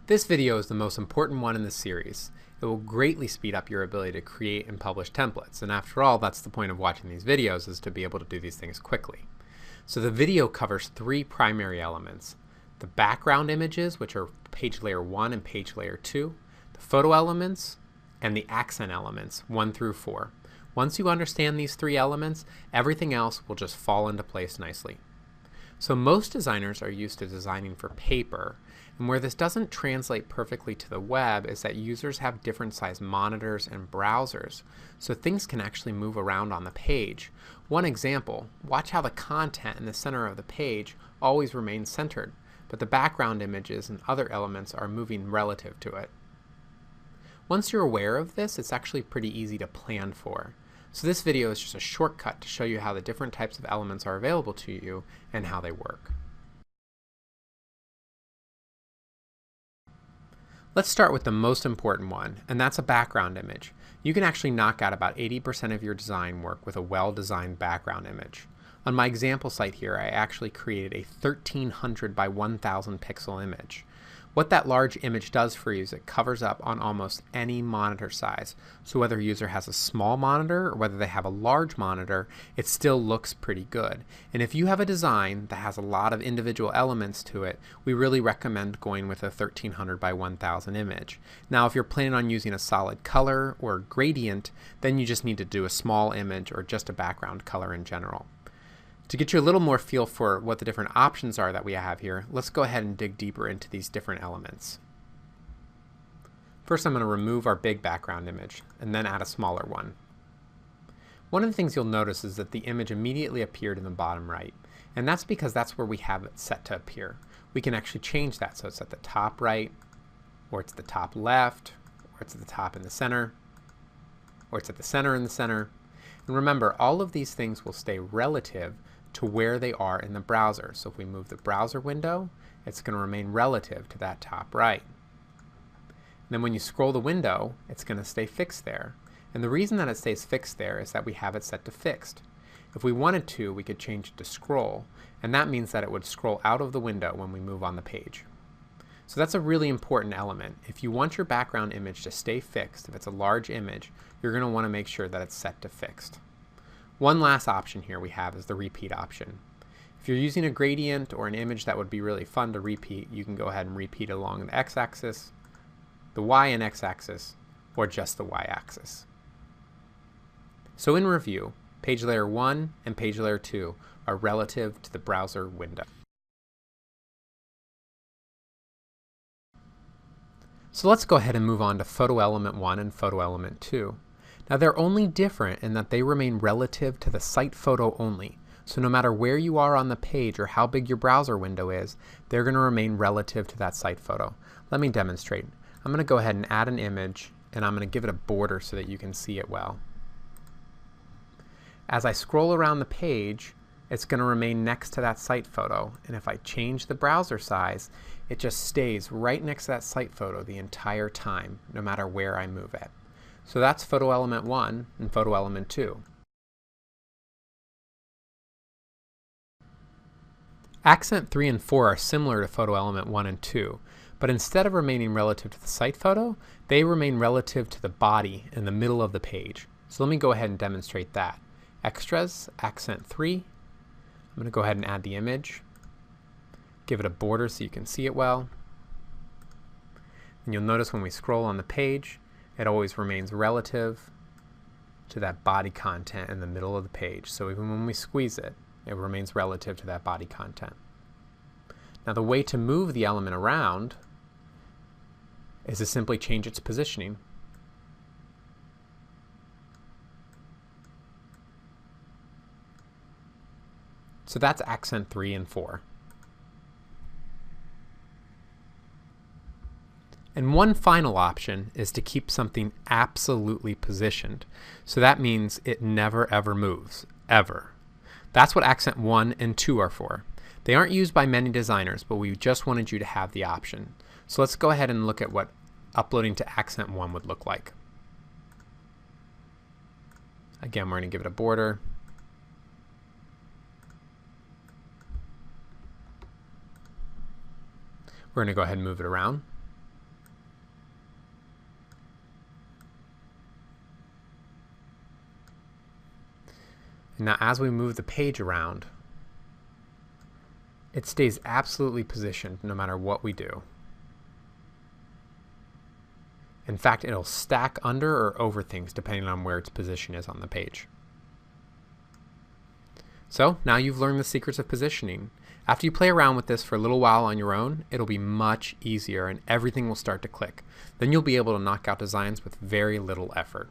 This video is the most important one in the series. It will greatly speed up your ability to create and publish templates, and after all, that's the point of watching these videos, is to be able to do these things quickly. So the video covers three primary elements: the background images, which are page layer 1 and page layer 2, the photo elements, and the accent elements 1 through 4. Once you understand these three elements, everything else will just fall into place nicely. So most designers are used to designing for paper, and where this doesn't translate perfectly to the web is that users have different size monitors and browsers, so things can actually move around on the page. One example, watch how the content in the center of the page always remains centered, but the background images and other elements are moving relative to it. Once you're aware of this, it's actually pretty easy to plan for. So this video is just a shortcut to show you how the different types of elements are available to you and how they work. Let's start with the most important one, and that's a background image. You can actually knock out about 80% of your design work with a well-designed background image. On my example site here, I actually created a 1300 by 1000 pixel image. What that large image does for you is it covers up on almost any monitor size. So whether a user has a small monitor or whether they have a large monitor, it still looks pretty good. And if you have a design that has a lot of individual elements to it, we really recommend going with a 1300 by 1000 image. Now if you're planning on using a solid color or gradient, then you just need to do a small image or just a background color in general. To get you a little more feel for what the different options are that we have here, let's go ahead and dig deeper into these different elements. First, I'm going to remove our big background image and then add a smaller one. One of the things you'll notice is that the image immediately appeared in the bottom right, and that's because that's where we have it set to appear. We can actually change that so it's at the top right, or it's the top left, or it's at the top in the center, or it's at the center in the center. And remember, all of these things will stay relative to where they are in the browser. So if we move the browser window, it's going to remain relative to that top right. And then when you scroll the window, it's going to stay fixed there. And the reason that it stays fixed there is that we have it set to fixed. If we wanted to, we could change it to scroll, and that means that it would scroll out of the window when we move on the page. So that's a really important element. If you want your background image to stay fixed, if it's a large image, you're going to want to make sure that it's set to fixed. One last option here we have is the repeat option. If you're using a gradient or an image that would be really fun to repeat, you can go ahead and repeat along the x-axis, the y and x-axis, or just the y-axis. So in review, page layer 1 and page layer 2 are relative to the browser window. So let's go ahead and move on to photo element 1 and photo element 2. Now they're only different in that they remain relative to the site photo only. So no matter where you are on the page or how big your browser window is, they're going to remain relative to that site photo. Let me demonstrate. I'm going to go ahead and add an image, and I'm going to give it a border so that you can see it well. As I scroll around the page, it's going to remain next to that site photo, and if I change the browser size, it just stays right next to that site photo the entire time, no matter where I move it. So that's photo element 1 and photo element 2. Accent 3 and 4 are similar to photo element 1 and 2, but instead of remaining relative to the site photo, they remain relative to the body in the middle of the page. So let me go ahead and demonstrate that. Extras, accent 3. I'm going to go ahead and add the image, give it a border so you can see it well. And you'll notice when we scroll on the page, it always remains relative to that body content in the middle of the page. So even when we squeeze it, it remains relative to that body content. Now the way to move the element around is to simply change its positioning. So that's accent 3 and 4. And one final option is to keep something absolutely positioned. So that means it never ever moves, ever. That's what accent 1 and 2 are for. They aren't used by many designers, but we just wanted you to have the option. So let's go ahead and look at what uploading to accent 1 would look like. Again, we're going to give it a border. We're going to go ahead and move it around. Now as we move the page around, it stays absolutely positioned no matter what we do. In fact, it'll stack under or over things depending on where its position is on the page. So now you've learned the secrets of positioning. After you play around with this for a little while on your own, it'll be much easier and everything will start to click. Then you'll be able to knock out designs with very little effort.